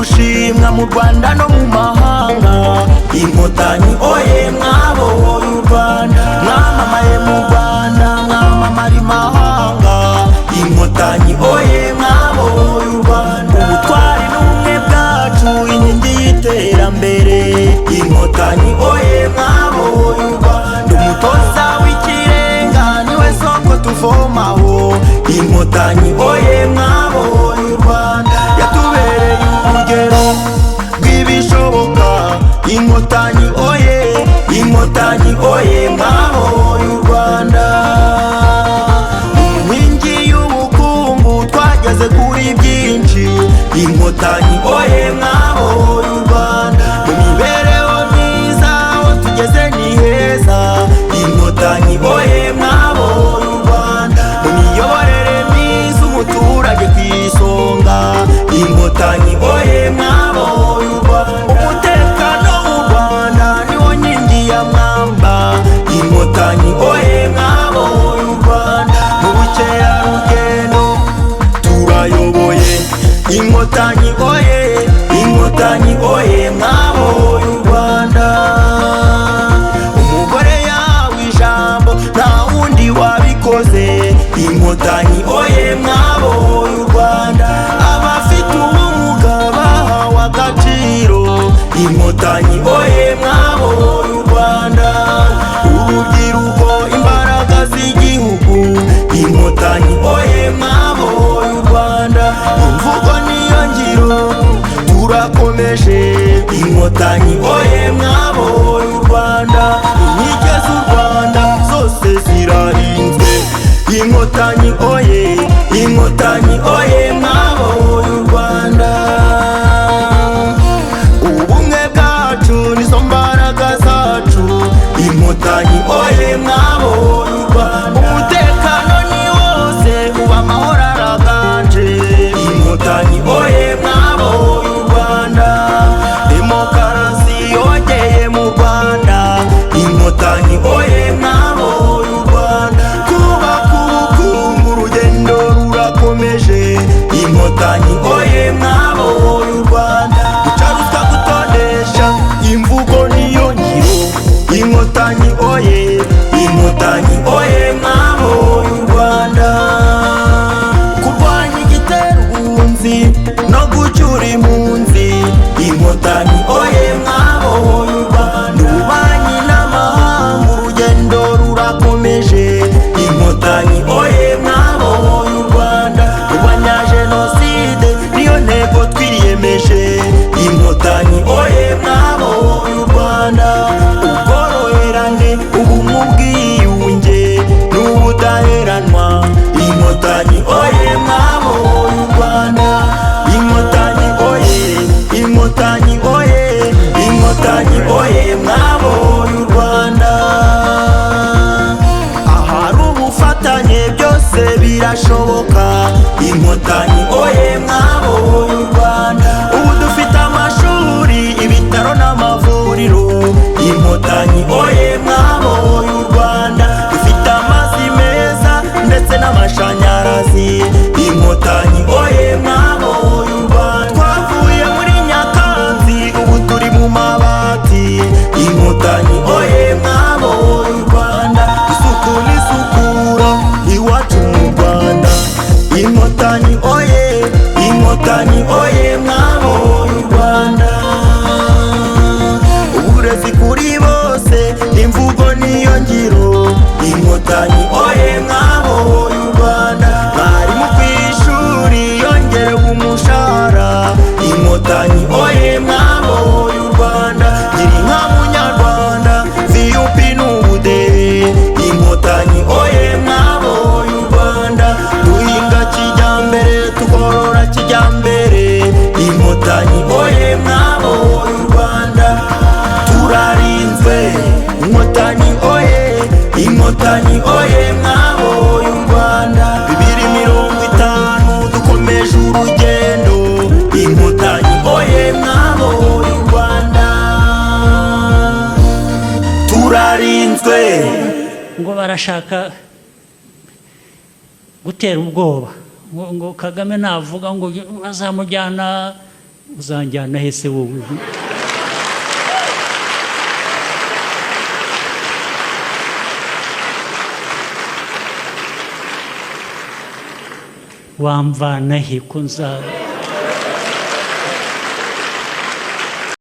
gushimwa mu Rwanda no mu mahanga. Inkotanyi oye mwabohoye u Rwanda, mwamamaye mu Rwanda mwamamara imahanga. Inkotanyi oye mwabohoye u Rwanda, ubutwari n'ubumwe bwacu inkingi y'iterambere. Inkotanyi oye mwabohoye u Rwanda, umutoza w'ikirenga niwe soko tuvomaho. Inkotanyi oye mwabohoye u Rwanda, yatubereye urugero rw'ibishoboka. Inkotanyi oye, inkotanyi oye mwabohoye u Rwanda. Inkingi y'ubukungu twageze kuri byinshi. Inkotanyi oye mwabohoye u Rwanda, mu mibereho myiza aho tugeze ni heza. Inkotanyi oye mwabohoye u Rwanda, mu miyoborere myiza umuturage ku isonga. Inkotanyi oye mwabohoye u Rwanda, umutekano w'u Rwanda niwo nkingi ya mwamba. Inkotanyi oye mwabohoye u Rwanda, mu bukerarugendo turayoboye. Inkotanyi oye, inkotanyi oye mwabohoye u Rwanda. Umugore yawe ijambo nta wundi wabikoze. Inkotanyi oye mwabohoye u Rwanda, abafite ubumuga bahawe agaciro. Inkotanyi oye mwabohoye u Rwanda, urubyiruko imbaraga z'igihugu. Inkotanyi oye mwabohoye u Rwanda, imvugo niyo ngiro turakomeje. Inkotanyi oye mwabohoye u Rwanda, inkike z'u Rwanda zose zirarinzwe. Inkotanyi oye, inkotanyi oye mwabohoye u Rwanda, ubumwe bwacu nizo mbaraga zacu. Inkotanyi oye mwabohoye u Rwanda, umutekano ni wose uba amahoro araganje. Inkotanyi oye mwabohoye u Rwanda, demokarasi yogeye mu Rwanda. Inkotanyi oye mwabohoye u Rwanda, kubaka ubukungu urugendo rurakomeje. Inkotanyi oye mwabohoye u Rwanda, guca ruswa gutondesha imvugo niyo ngiro. Inkotanyi oye, inkotanyi oye mwabohoye u Rwanda, kurwanya igitera ubunzi no gucyura impunzi. Inkotanyi oye mwabohoye u Rwanda, ububanyi n'amahanga urugendo rurakomeje. Inkotanyi oye mwabohoye u Rwanda, kurwanya jenoside niyo ntego twiyemeje. Inkotanyi oye mwabohoye u Rwanda, ubworoherane ubumwe ubwiyunge n'ubudaheranwa. Inkotanyi oye mwabohoye u Rwanda, inkotanyi oye, inkotanyi oye, inkotanyi oye mwabohoye u Rwanda. Ahari ubufatanye byose birashoboka. Inkotanyi oye mwabohoye u Rwanda, ubu dufite amashuri, ibitaro n'amavuriro. Inkotanyi oye mwabohoye u Rwanda, dufite amazi meza ndetse n'amashanyarazi. Inkotanyi oye mwabohoye u Rwanda, twavuye muri nyakatsi ubu turi mu mabati. Inkotanyi oye mwabohoye u Rwanda, isuku n'isukura iwacu mu Rwanda. Inkotanyi oye, inkotanyi oye mwabohoye u Rwanda, uburezi kuri bose imvugo niyo ngiro. Inkotanyi oye mwabohoye u Rwanda, mwarimu ku ishuri yongerewe umushahara. Inkotanyi oye mwabohoye u Rwanda, gira inka munyarwanda VUP n'ubudehe. Inkotanyi oye mwabohoye u Rwanda, duhinga kijyambere tukorora kijyambere. Inkotanyi oye mwabohoye u Rwanda, turarinzwe. Inkotanyi oye, inkotanyi oye mwabohoye u Rwanda, 2050 dukomeje urugendo. Inkotanyi oye mwabohoye u Rwanda, turarinzwe. ngo barashaka gutera ubwoba ngo Kagame navuga ngo bazamujyana uzanjyana hese wowe wamvana he ko nza